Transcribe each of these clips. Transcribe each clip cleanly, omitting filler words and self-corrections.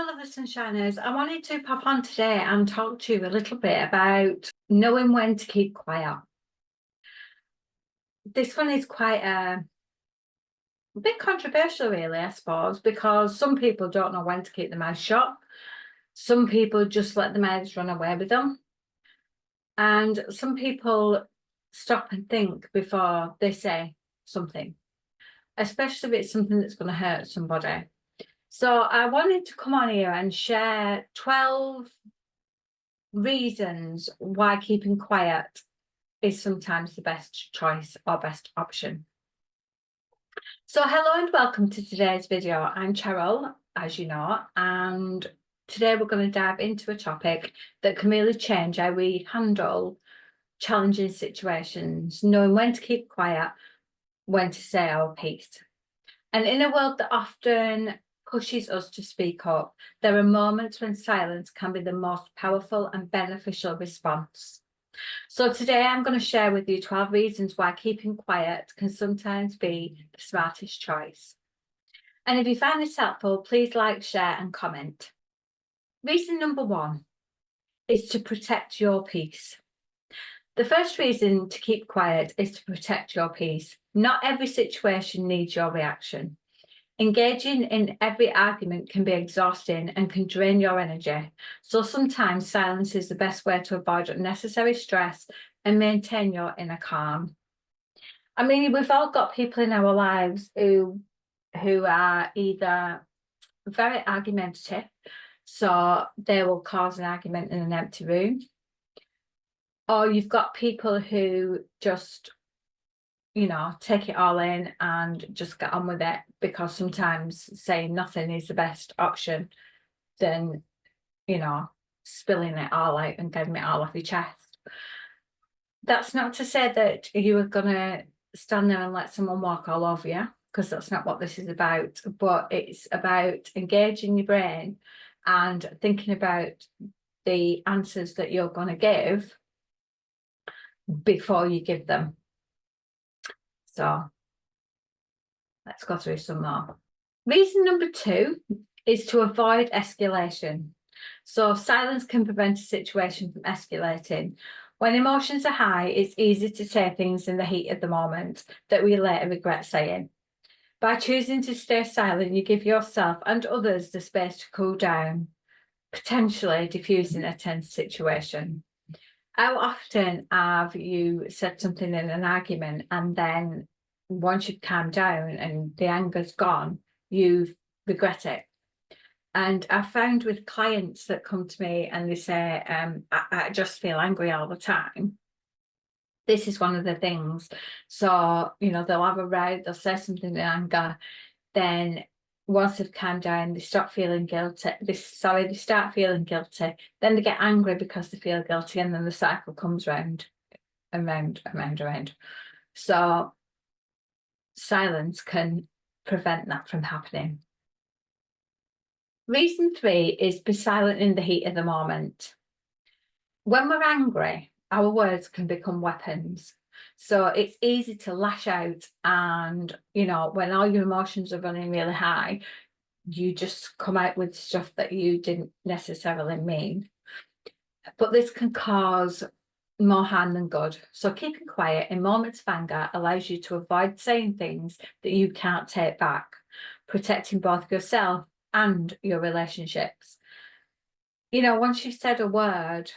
my lovely sunshiners. I wanted to pop on today and talk to you a little bit about knowing when to keep quiet. This one is quite a bit controversial, really, I suppose, because some people don't know when to keep their mouth shut. Some people just let the mouths run away with them. And some people stop and think before they say something, especially if it's something that's going to hurt somebody. So I wanted to come on here and share 12 reasons why keeping quiet is sometimes the best choice or best option. So hello and welcome to today's video. I'm Cheryl, as you know, and today we're going to dive into a topic that can really change how we handle challenging situations, knowing when to keep quiet, when to say our piece. And in a world that often pushes us to speak up, there are moments when silence can be the most powerful and beneficial response. So today I'm going to share with you 12 reasons why keeping quiet can sometimes be the smartest choice. And if you find this helpful, please like, share and comment. Reason number 1 is to protect your peace. The first reason to keep quiet is to protect your peace. Not every situation needs your reaction. Engaging in every argument can be exhausting and can drain your energy. So sometimes silence is the best way to avoid unnecessary stress and maintain your inner calm. I mean, we've all got people in our lives who are either very argumentative, so they will cause an argument in an empty room, or you've got people who just take it all in and just get on with it, because sometimes saying nothing is the best option than, spilling it all out and getting it all off your chest. That's not to say that you are going to stand there and let someone walk all over you, because that's not what this is about, but it's about engaging your brain and thinking about the answers that you're going to give before you give them. So let's go through some more. Reason number 2 is to avoid escalation. So silence can prevent a situation from escalating. When emotions are high, it's easy to say things in the heat of the moment that we later regret saying. By choosing to stay silent, you give yourself and others the space to cool down, potentially diffusing a tense situation. How often have you said something in an argument and then once you've calmed down and the anger's gone, you regret it? And I've found with clients that come to me and they say, I just feel angry all the time. This is one of the things. So, they'll have a row, they'll say something in anger, then once they've calmed down, they stop feeling guilty. They start feeling guilty. Then they get angry because they feel guilty, and then the cycle comes round and round and round and round. So silence can prevent that from happening. Reason 3 is be silent in the heat of the moment. When we're angry, our words can become weapons. So it's easy to lash out, and when all your emotions are running really high, you just come out with stuff that you didn't necessarily mean. But this can cause more harm than good. So keeping quiet in moments of anger allows you to avoid saying things that you can't take back, protecting both yourself and your relationships. Once you've said a word,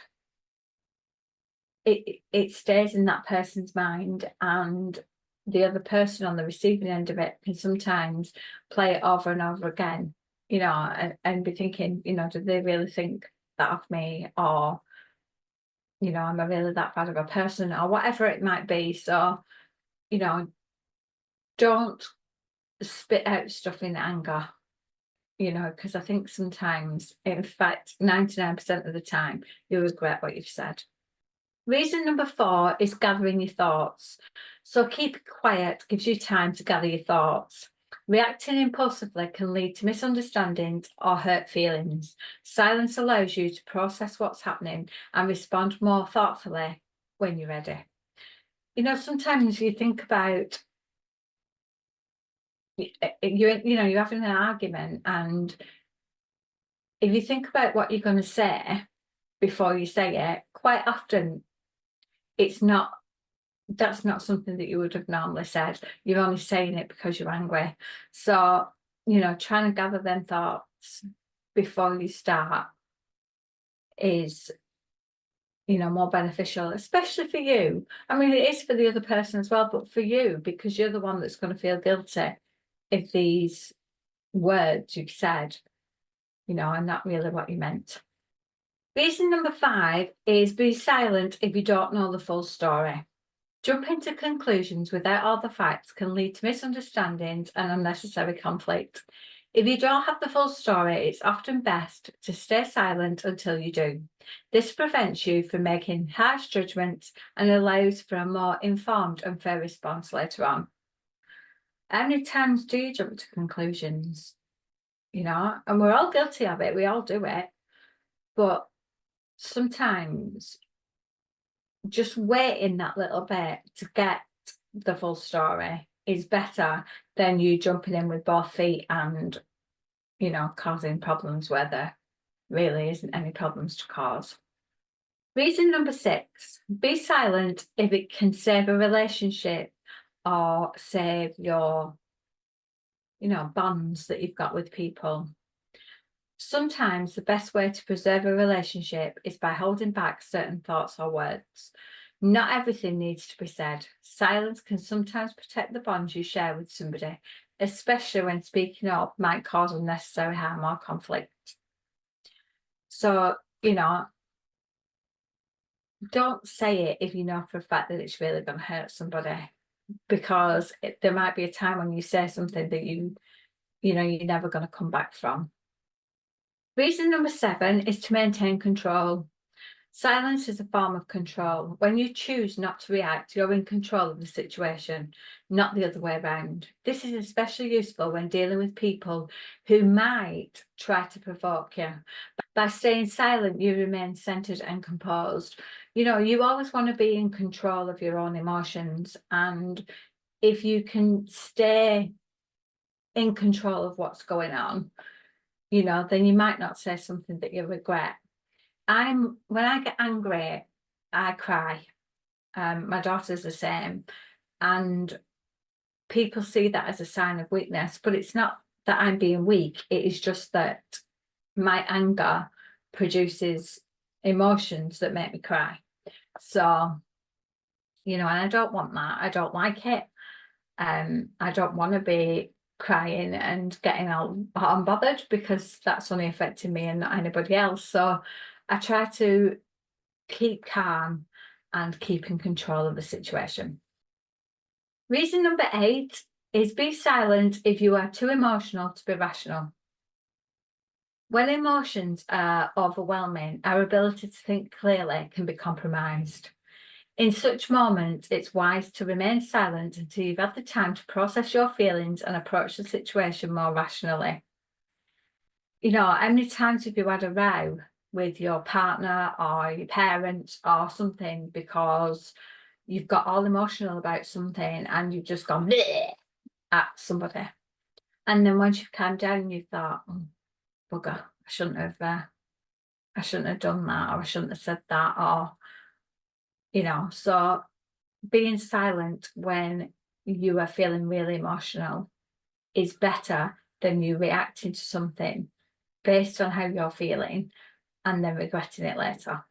it stays in that person's mind, and the other person on the receiving end of it can sometimes play it over and over again, and be thinking, do they really think that of me, or am I really that bad of a person, or whatever it might be. So don't spit out stuff in anger, because I think sometimes, in fact 99% of the time, you'll regret what you've said. Reason number 4 is gathering your thoughts. So keeping quiet gives you time to gather your thoughts. Reacting impulsively can lead to misunderstandings or hurt feelings. Silence allows you to process what's happening and respond more thoughtfully when you're ready. Sometimes you think about, you're having an argument and if you think about what you're going to say before you say it, quite often that's not something that you would have normally said. You're only saying it because you're angry. So, trying to gather them thoughts before you start is, more beneficial, especially for you. I mean, it is for the other person as well, but for you, because you're the one that's going to feel guilty if these words you've said, are not really what you meant. Reason number 5 is be silent if you don't know the full story. Jumping to conclusions without all the facts can lead to misunderstandings and unnecessary conflict. If you don't have the full story, it's often best to stay silent until you do. This prevents you from making harsh judgments and allows for a more informed and fair response later on. How many times do you jump to conclusions? And we're all guilty of it. We all do it. But sometimes just waiting that little bit to get the full story is better than you jumping in with both feet and, causing problems where there really isn't any problems to cause. Reason number 6, be silent if it can save a relationship or save your, bonds that you've got with people. Sometimes the best way to preserve a relationship is by holding back certain thoughts or words. Not everything needs to be said. Silence can sometimes protect the bonds you share with somebody, especially when speaking up might cause unnecessary harm or conflict. So, don't say it if you know for a fact that it's really going to hurt somebody, because there might be a time when you say something that you're never going to come back from. Reason number 7 is to maintain control. Silence is a form of control. When you choose not to react, you're in control of the situation, not the other way around. This is especially useful when dealing with people who might try to provoke you. By staying silent, you remain centered and composed. You always want to be in control of your own emotions. And if you can stay in control of what's going on, then you might not say something that you regret. When I get angry, I cry. My daughter's the same. And people see that as a sign of weakness, but it's not that I'm being weak. It is just that my anger produces emotions that make me cry. So, and I don't want that. I don't like it. I don't want to be crying and getting all hot and bothered, because that's only affecting me and not anybody else. So I try to keep calm and keep in control of the situation. Reason number 8 is be silent if you are too emotional to be rational. When emotions are overwhelming, our ability to think clearly can be compromised. In such moments, it's wise to remain silent until you've had the time to process your feelings and approach the situation more rationally. How many times have you had a row with your partner or your parents or something because you've got all emotional about something and you've just gone bleh at somebody? And then once you've calmed down, you thought, bugger, I shouldn't have done that, or I shouldn't have said that, or so being silent when you are feeling really emotional is better than you reacting to something based on how you're feeling and then regretting it later.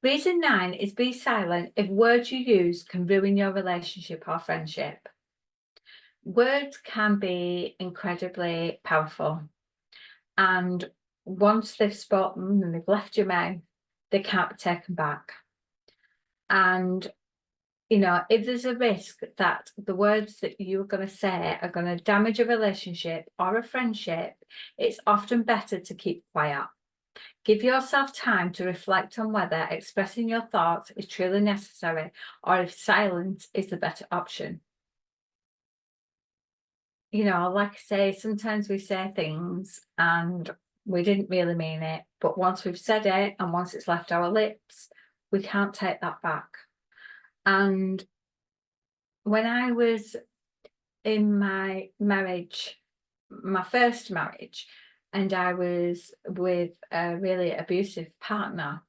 Reason 9 is be silent if words you use can ruin your relationship or friendship. Words can be incredibly powerful, and once they've spoken and they've left your mouth, they can't be taken back. And if there's a risk that the words that you're going to say are going to damage a relationship or a friendship, it's often better to keep quiet. Give yourself time to reflect on whether expressing your thoughts is truly necessary or if silence is the better option. Like I say, sometimes we say things and we didn't really mean it, but once we've said it and once it's left our lips, we can't take that back. And when I was in my marriage, my first marriage, and I was with a really abusive partner,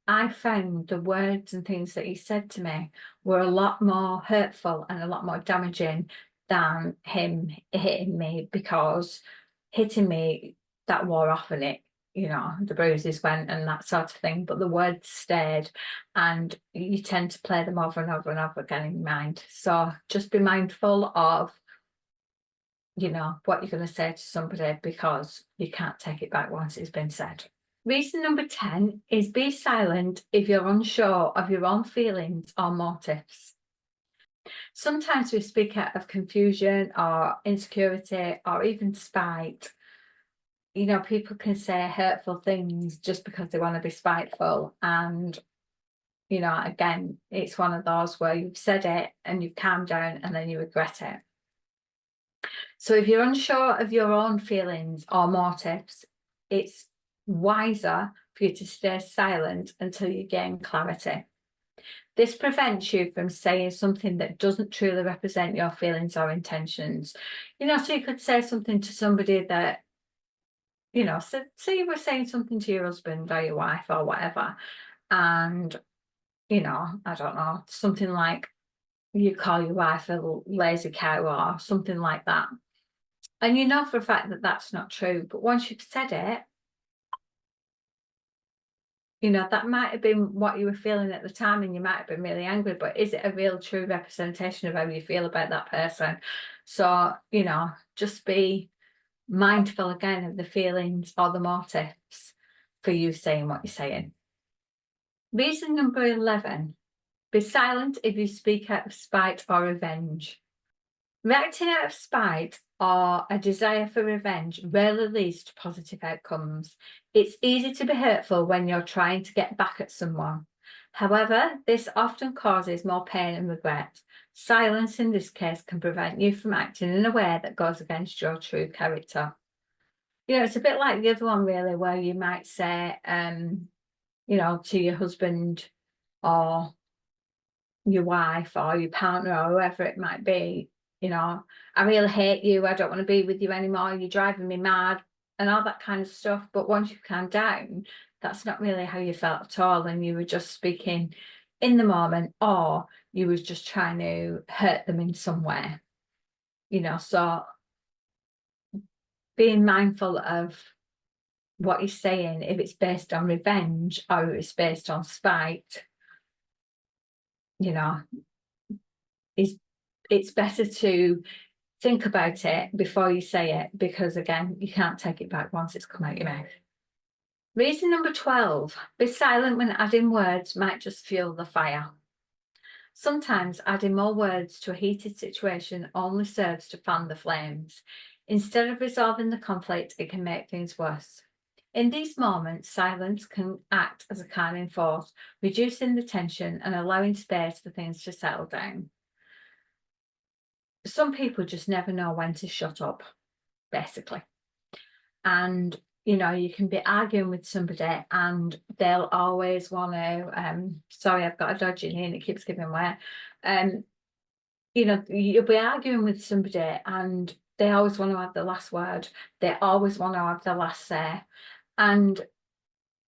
I found the words and things that he said to me were a lot more hurtful and a lot more damaging than him hitting me, because hitting me, that wore off and it, the bruises went and that sort of thing, but the words stayed, and you tend to play them over and over and over again in your mind. So just be mindful of, what you're going to say to somebody, because you can't take it back once it's been said. Reason number 10 is be silent if you're unsure of your own feelings or motives. Sometimes we speak out of confusion or insecurity or even spite. People can say hurtful things just because they want to be spiteful. And, again, it's one of those where you've said it and you've calmed down and then you regret it. So if you're unsure of your own feelings or motives, it's wiser for you to stay silent until you gain clarity. This prevents you from saying something that doesn't truly represent your feelings or intentions. So you could say something to somebody that, so say you were saying something to your husband or your wife or whatever, and, I don't know, something like you call your wife a lazy cow or something like that. And you know for a fact that that's not true, but once you've said it, that might have been what you were feeling at the time and you might have been really angry, but is it a real true representation of how you feel about that person? So, just be mindful again of the feelings or the motives for you saying what you're saying. Reason number 11, be silent if you speak out of spite or revenge. Reacting out of spite or a desire for revenge rarely leads to positive outcomes. It's easy to be hurtful when you're trying to get back at someone. However, this often causes more pain and regret. Silence in this case can prevent you from acting in a way that goes against your true character. It's a bit like the other one, really, where you might say, to your husband or your wife or your partner or whoever it might be, I really hate you, I don't want to be with you anymore, you're driving me mad, and all that kind of stuff. But once you've calmed down, that's not really how you felt at all, and you were just speaking in the moment, or you was just trying to hurt them in some way. So being mindful of what you're saying, if it's based on revenge or if it's based on spite, it's better to think about it before you say it, because again, you can't take it back once it's come out your mouth. Reason number 12, be silent when adding words might just fuel the fire. Sometimes adding more words to a heated situation only serves to fan the flames. Instead of resolving the conflict, it can make things worse. In these moments, silence can act as a calming force, reducing the tension and allowing space for things to settle down. Some people just never know when to shut up, basically. And, you can be arguing with somebody and they'll always want to, sorry, I've got a dodgy knee and it keeps giving way. You'll be arguing with somebody and they always want to have the last word. They always want to have the last say. And,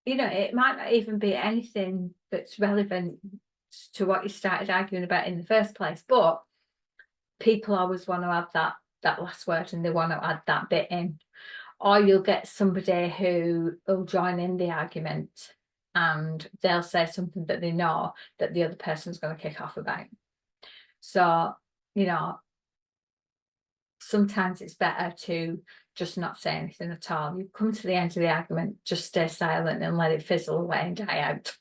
it might not even be anything that's relevant to what you started arguing about in the first place, but people always want to have that last word and they want to add that bit in. Or you'll get somebody who will join in the argument and they'll say something that they know that the other person's going to kick off about. So, sometimes it's better to just not say anything at all. You come to the end of the argument, just stay silent and let it fizzle away and die out.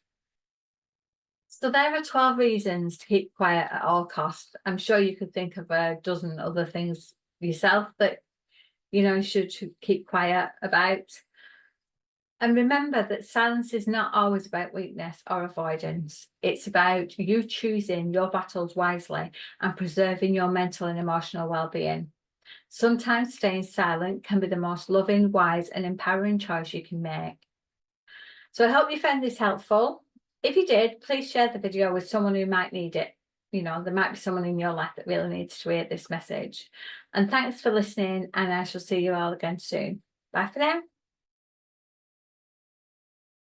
So there are 12 reasons to keep quiet at all costs. I'm sure you could think of a dozen other things yourself that, you should keep quiet about. And remember that silence is not always about weakness or avoidance. It's about you choosing your battles wisely and preserving your mental and emotional well-being. Sometimes staying silent can be the most loving, wise, and empowering choice you can make. So I hope you found this helpful. If you did, please share the video with someone who might need it. There might be someone in your life that really needs to hear this message. And thanks for listening, and I shall see you all again soon. Bye for now.